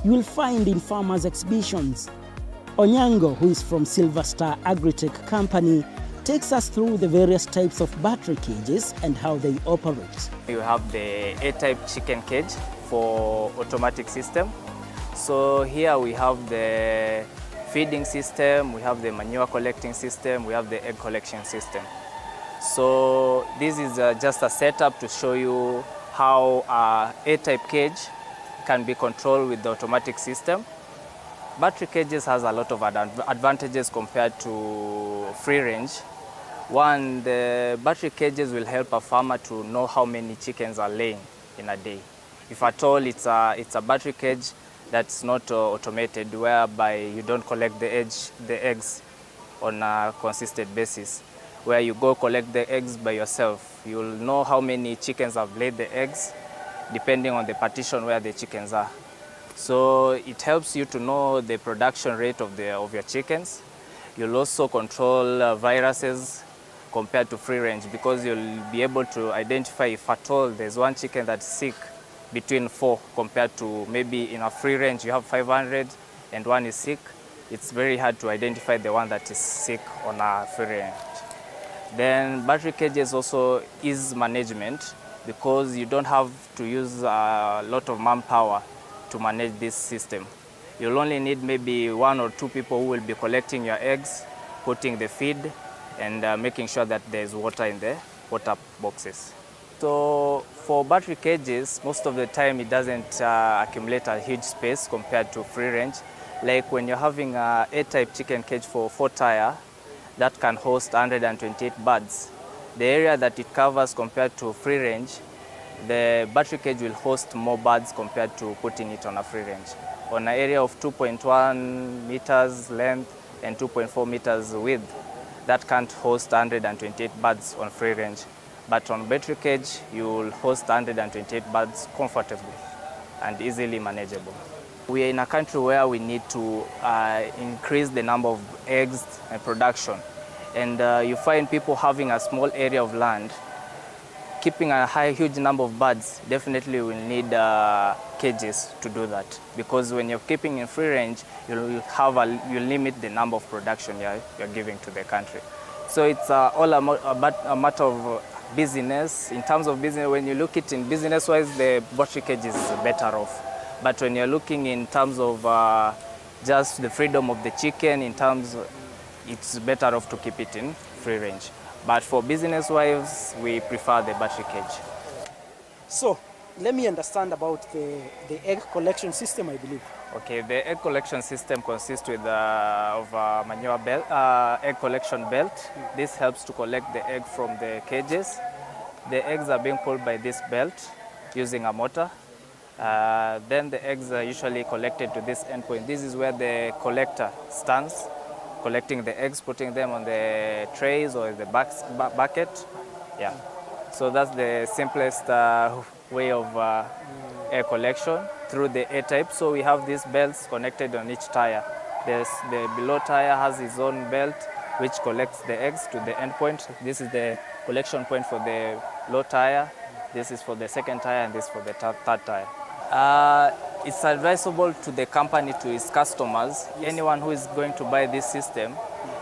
you will find in farmers' exhibitions. Onyango, who is from Silver Star Agritech Company, takes us through the various types of battery cages and how they operate. You have the A-type chicken cage for automatic system. So here we have the feeding system, we have the manure collecting system, we have the egg collection system. So this is just a setup to show you how A-type cage can be controlled with the automatic system. Battery cages has a lot of advantages compared to free range. One, the battery cages will help a farmer to know how many chickens are laying in a day. If at all it's a battery cage that's not automated, whereby you don't collect the eggs on a consistent basis. Where you go collect the eggs by yourself, you'll know how many chickens have laid the eggs depending on the partition where the chickens are. So it helps you to know the production rate of your chickens. You'll also control viruses compared to free range, because you'll be able to identify if at all there's one chicken that's sick between 4, compared to maybe in a free range you have 500 and one is sick. It's very hard to identify the one that is sick on a free range. Then battery cages also ease management, because you don't have to use a lot of manpower to manage this system. You'll only need maybe 1 or 2 people who will be collecting your eggs, putting the feed, and making sure that there's water in the water boxes. So for battery cages, most of the time it doesn't accumulate a huge space compared to free range. Like when you're having a A-type chicken cage for 4-tire, that can host 128 birds. The area that it covers compared to free range, the battery cage will host more birds compared to putting it on a free range. On an area of 2.1 meters length and 2.4 meters width, that can't host 128 birds on free range. But on battery cage, you will host 128 birds comfortably and easily manageable. We are in a country where we need to increase the number of eggs and production. And you find people having a small area of land, keeping a huge number of birds, definitely will need cages to do that. Because when you're keeping in free range, you'll limit the number of production you're giving to the country. So it's all a matter of business. In terms of business, when you look at it in business-wise, the battery cage is better off. But when you're looking in terms of just the freedom of the chicken, it's better off to keep it in free range. But for business-wise, we prefer the battery cage. So let me understand about the egg collection system, I believe. Okay, the egg collection system consists of a manure belt, egg collection belt. This helps to collect the egg from the cages. The eggs are being pulled by this belt using a motor. Then the eggs are usually collected to this endpoint. This is where the collector stands, collecting the eggs, putting them on the trays or the bucket. Yeah. So that's the simplest way of egg collection through the A-type. So we have these belts connected on each tire. The below tire has its own belt which collects the eggs to the endpoint. This is the collection point for the low tire. This is for the second tire, and this for the third tire. It's advisable to the company, to its customers, anyone who is going to buy this system,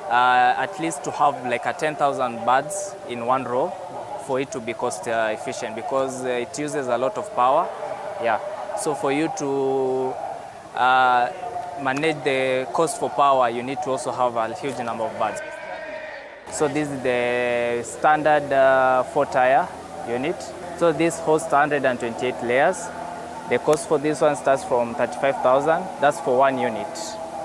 at least to have like a 10,000 birds in one row for it to be cost efficient, because it uses a lot of power. Yeah. So for you to manage the cost for power, you need to also have a huge number of birds. So this is the standard 4-tire unit. So this hosts 128 layers. The cost for this one starts from 35,000. That's for one unit.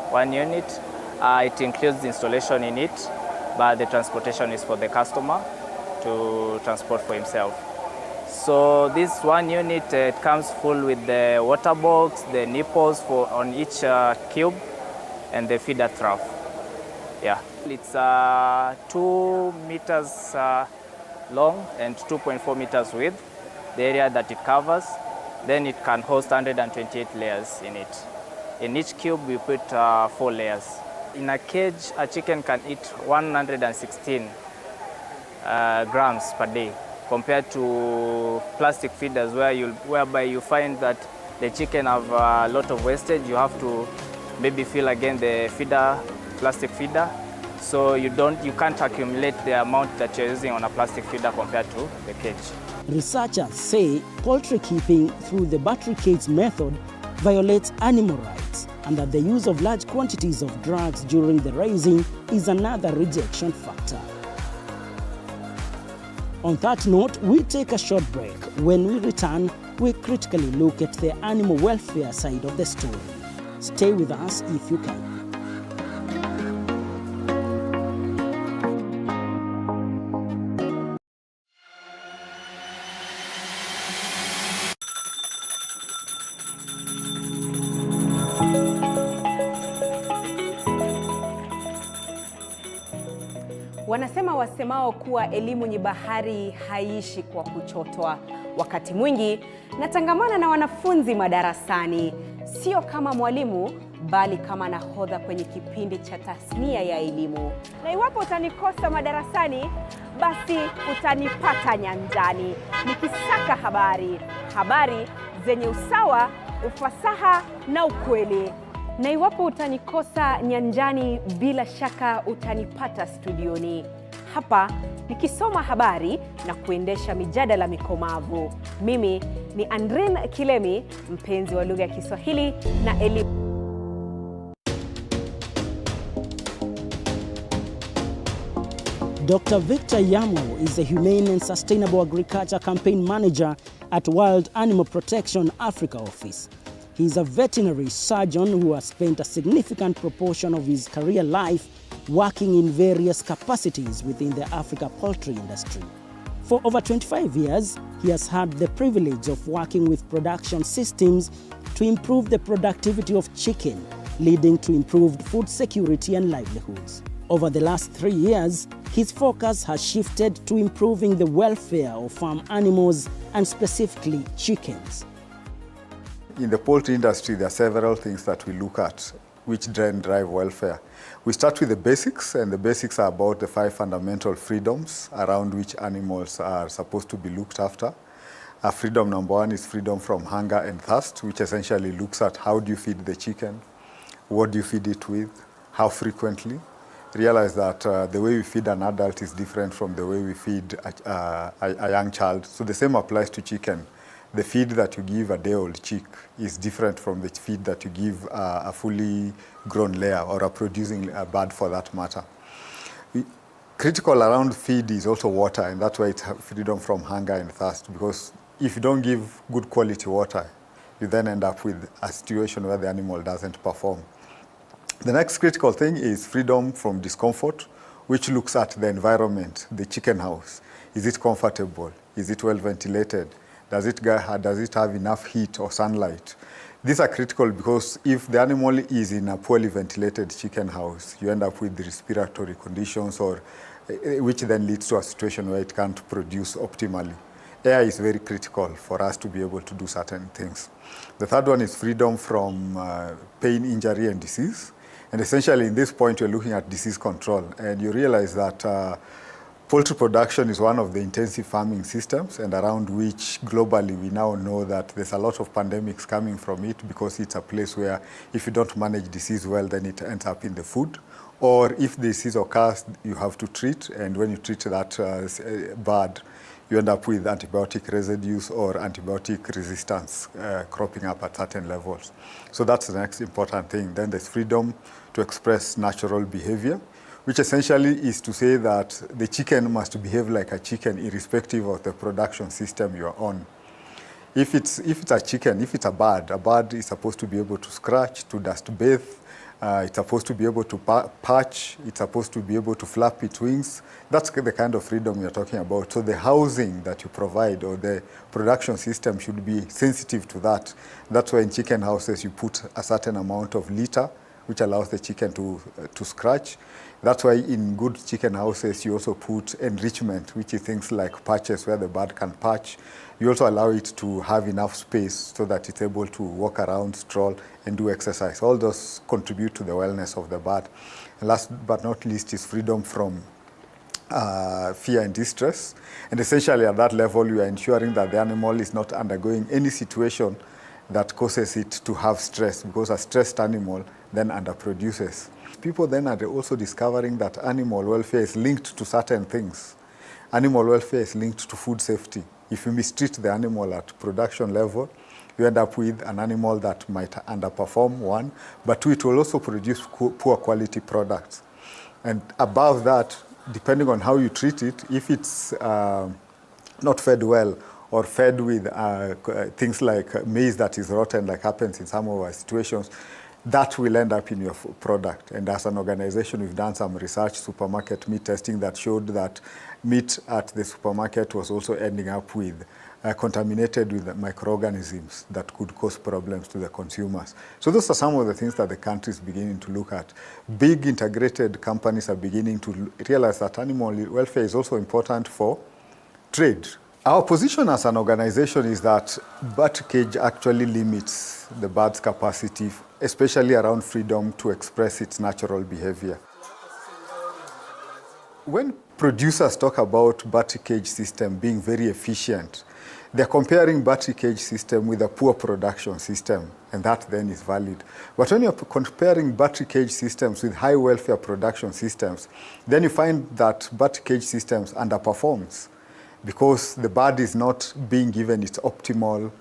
One unit. It includes the installation in it, but the transportation is for the customer to transport for himself. So this one unit, it comes full with the water box, the nipples on each cube, and the feeder trough. Yeah. It's 2 meters long and 2.4 meters width, the area that it covers. Then it can host 128 layers in it. In each cube, we put 4 layers. In a cage, a chicken can eat 116 grams per day, compared to plastic feeders whereby you find that the chicken have a lot of wastage. You have to maybe fill again the feeder, plastic feeder. So you can't accumulate the amount that you're using on a plastic feeder compared to the cage. Researchers say poultry keeping through the battery cage method violates animal rights, and that the use of large quantities of drugs during the raising is another rejection factor. On that note, we take a short break. When we return, we critically look at the animal welfare side of the story. Stay with us if you can. Wanasema wasemao kuwa elimu ni bahari haiishi kwa kuchotwa. Wakati mwingi natangamana na wanafunzi madarasani, sio kama mwalimu bali kama nahodha kwenye kipindi cha tasnia ya elimu. Na iwapo utanikosa madarasani, basi utanipata nyanjani nikisaka habari zenye usawa, ufasaha na ukweli. Na iwapo utanikosa nyanjani, bila shaka utanipata studioni, hapa nikisoma habari na kuendesha mijadala mikomavu. Mimi ni Andrin Kilemi, mpenzi wa lugha ya Kiswahili na elimu. Dr. Victor Yamo is the Humane and Sustainable Agriculture Campaign Manager at World Animal Protection Africa Office. He is a veterinary surgeon who has spent a significant proportion of his career life working in various capacities within the Africa poultry industry. For over 25 years, he has had the privilege of working with production systems to improve the productivity of chicken, leading to improved food security and livelihoods. Over the last 3 years, his focus has shifted to improving the welfare of farm animals and specifically chickens. In the poultry industry, there are several things that we look at which drive welfare. We start with the basics, and the basics are about the 5 fundamental freedoms around which animals are supposed to be looked after. Freedom number 1 is freedom from hunger and thirst, which essentially looks at how do you feed the chicken, what do you feed it with, how frequently. Realize that the way we feed an adult is different from the way we feed a young child. So the same applies to chicken. The feed that you give a day-old chick is different from the feed that you give a fully grown layer or a producing bird for that matter. Critical around feed is also water, and that's why it's freedom from hunger and thirst, because if you don't give good quality water, you then end up with a situation where the animal doesn't perform. The next critical thing is freedom from discomfort, which looks at the environment, the chicken house. Is it comfortable? Is it well ventilated? Does it have enough heat or sunlight? These are critical because if the animal is in a poorly ventilated chicken house, you end up with respiratory conditions, which then leads to a situation where it can't produce optimally. Air is very critical for us to be able to do certain things. The third one is freedom from pain, injury, and disease. And essentially, in this point, you're looking at disease control, and you realize that poultry production is one of the intensive farming systems, and around which globally we now know that there's a lot of pandemics coming from it, because it's a place where if you don't manage disease well, then it ends up in the food. Or if the disease occurs, you have to treat, and when you treat that bird, you end up with antibiotic residues or antibiotic resistance cropping up at certain levels. So that's the next important thing. Then there's freedom to express natural behavior, which essentially is to say that the chicken must behave like a chicken irrespective of the production system you're on. If it's a chicken, if it's a bird is supposed to be able to scratch, to dust bathe, it's supposed to be able to perch, it's supposed to be able to flap its wings. That's the kind of freedom you're talking about. So the housing that you provide or the production system should be sensitive to that. That's why in chicken houses you put a certain amount of litter, which allows the chicken to scratch. That's why in good chicken houses you also put enrichment, which is things like perches where the bird can perch. You also allow it to have enough space so that it's able to walk around, stroll, and do exercise. All those contribute to the wellness of the bird. And last but not least is freedom from fear and distress. And essentially at that level, you are ensuring that the animal is not undergoing any situation that causes it to have stress, because a stressed animal then underproduces. People then are also discovering that animal welfare is linked to certain things. Animal welfare is linked to food safety. If you mistreat the animal at production level, you end up with an animal that might underperform, one, but two, it will also produce poor quality products. And above that, depending on how you treat it, if it's not fed well or fed with things like maize that is rotten, like happens in some of our situations, that will end up in your product. And as an organization, we've done some research, supermarket meat testing, that showed that meat at the supermarket was also ending up with contaminated with microorganisms that could cause problems to the consumers. So those are some of the things that the country is beginning to look at. Big integrated companies are beginning to realize that animal welfare is also important for trade. Our position as an organization is that bird cage actually limits the bird's capacity, especially around freedom to express its natural behavior. When producers talk about bird cage system being very efficient, they're comparing bird cage system with a poor production system, and that then is valid. But when you're comparing bird cage systems with high welfare production systems, then you find that bird cage systems underperforms, because the bird is not being given its optimal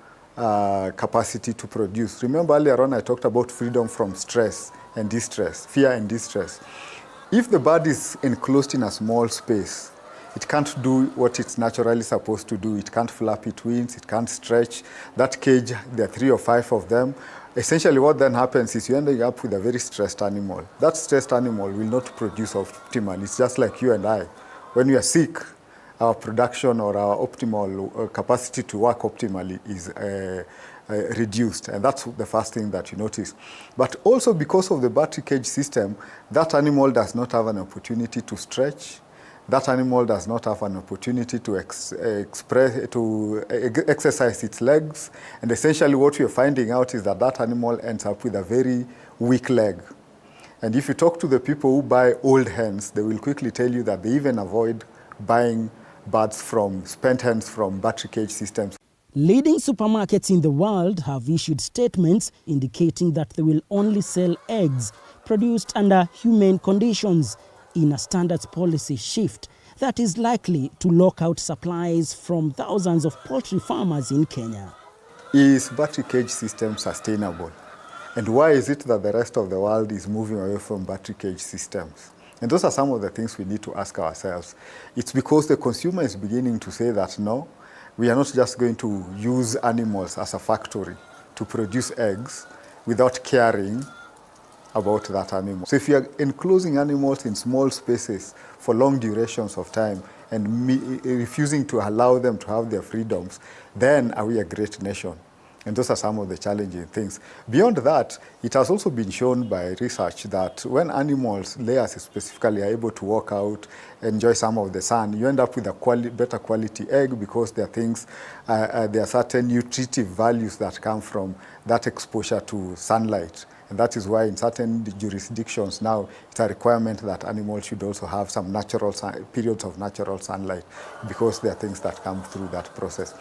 capacity to produce. Remember earlier on I talked about freedom from stress and distress, fear and distress. If the bird is enclosed in a small space, it can't do what it's naturally supposed to do. It can't flap its wings, it can't stretch. That cage, there are 3 or 5 of them. Essentially what then happens is you end up with a very stressed animal. That stressed animal will not produce optimally. It's just like you and I. When we are sick, our production or our optimal capacity to work optimally is reduced. And that's the first thing that you notice. But also because of the bird cage system, that animal does not have an opportunity to stretch. That animal does not have an opportunity to exercise its legs. And essentially what we're finding out is that that animal ends up with a very weak leg. And if you talk to the people who buy old hens, they will quickly tell you that they even avoid buying spent hens from bird cage systems. Leading supermarkets in the world have issued statements indicating that they will only sell eggs produced under humane conditions, in a standards policy shift that is likely to lock out supplies from thousands of poultry farmers in Kenya. Is bird cage system sustainable? And why is it that the rest of the world is moving away from bird cage systems? And those are some of the things we need to ask ourselves. It's because the consumer is beginning to say that, no, we are not just going to use animals as a factory to produce eggs without caring about that animal. So if you are enclosing animals in small spaces for long durations of time and refusing to allow them to have their freedoms, then are we a great nation? And those are some of the challenging things. Beyond that, it has also been shown by research that when animals, layers specifically, are able to walk out, enjoy some of the sun, you end up with a better quality egg, because there are things, there are certain nutritive values that come from that exposure to sunlight. And that is why in certain jurisdictions now, it's a requirement that animals should also have some natural periods of natural sunlight, because there are things that come through that process.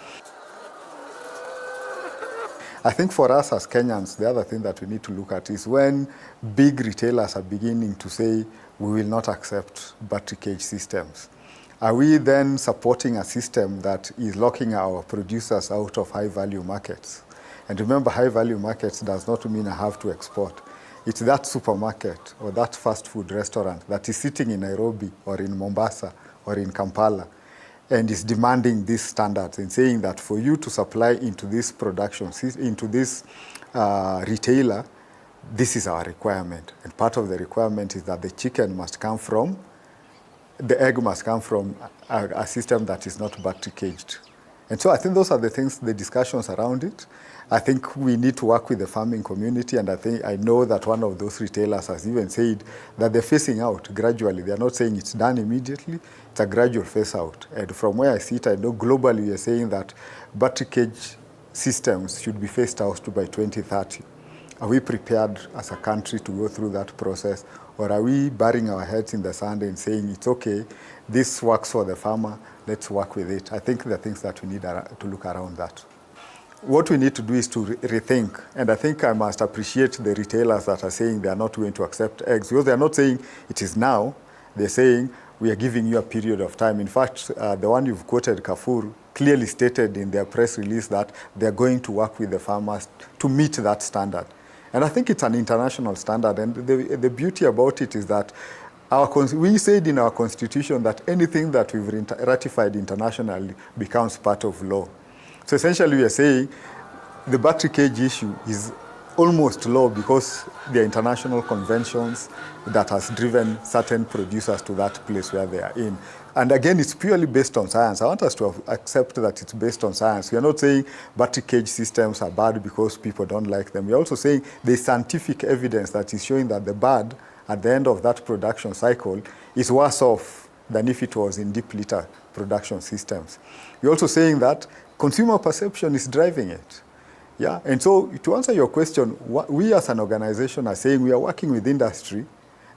I think for us as Kenyans, the other thing that we need to look at is when big retailers are beginning to say, we will not accept bird cage systems. Are we then supporting a system that is locking our producers out of high-value markets? And remember, high-value markets does not mean I have to export. It's that supermarket or that fast food restaurant that is sitting in Nairobi or in Mombasa or in Kampala and is demanding these standards and saying that for you to supply into this production, into this retailer, this is our requirement. And part of the requirement is that the chicken must come from, the egg must come from a system that is not bird caged. And so I think those are the things, the discussions around it. I think we need to work with the farming community, and I know that one of those retailers has even said that they're phasing out gradually. They're not saying it's done immediately, it's a gradual phase out. And from where I sit, I know globally we are saying that bird cage systems should be phased out by 2030. Are we prepared as a country to go through that process, or are we burying our heads in the sand and saying it's okay, this works for the farmer, let's work with it? I think there are things that we need to look around that. what we need to do is to rethink. And I think I must appreciate the retailers that are saying they are not going to accept eggs, because they are not saying it is now. They're saying we are giving you a period of time. In fact, the one you've quoted, Kafur, clearly stated in their press release that they're going to work with the farmers to meet that standard. And I think it's an international standard. And the beauty about it is that we said in our constitution that anything that we've ratified internationally becomes part of law. So essentially we are saying the battery cage issue is almost law because there are international conventions that has driven certain producers to that place where they are in. And again, it's purely based on science. I want us to accept that it's based on science. We are not saying battery cage systems are bad because people don't like them. We are also saying there's scientific evidence that is showing that the bird at the end of that production cycle is worse off than if it was in deep litter production systems. We're also saying that consumer perception is driving it. Yeah, and so to answer your question, we as an organization are saying we are working with industry,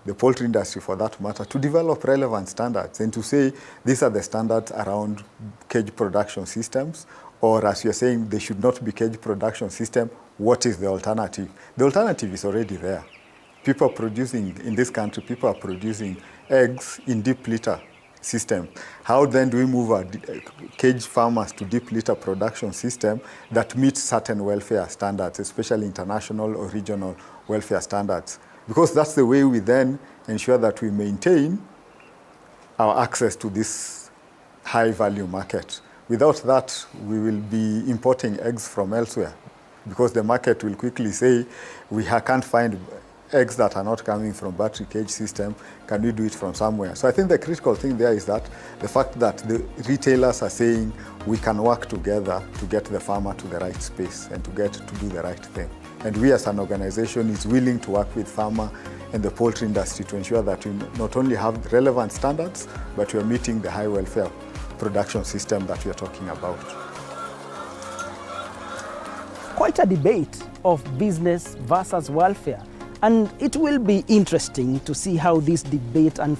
the poultry industry for that matter, to develop relevant standards and to say these are the standards around cage production systems, or as you're saying, they should not be cage production system. What is the alternative? The alternative is already there. People are producing, in this country, people are producing eggs in deep litter system. How then do we move our cage farmers to deep litter production system that meets certain welfare standards, especially international or regional welfare standards? Because that's the way we then ensure that we maintain our access to this high value market. Without that, we will be importing eggs from elsewhere because the market will quickly say we can't find eggs that are not coming from battery cage system, can we do it from somewhere? So I think the critical thing there is that the fact that the retailers are saying we can work together to get the farmer to the right space and to get to do the right thing. And we as an organization is willing to work with farmer and the poultry industry to ensure that we not only have relevant standards, but we are meeting the high welfare production system that we are talking about. Quite a debate of business versus welfare. And it will be interesting to see how this debate unfolds.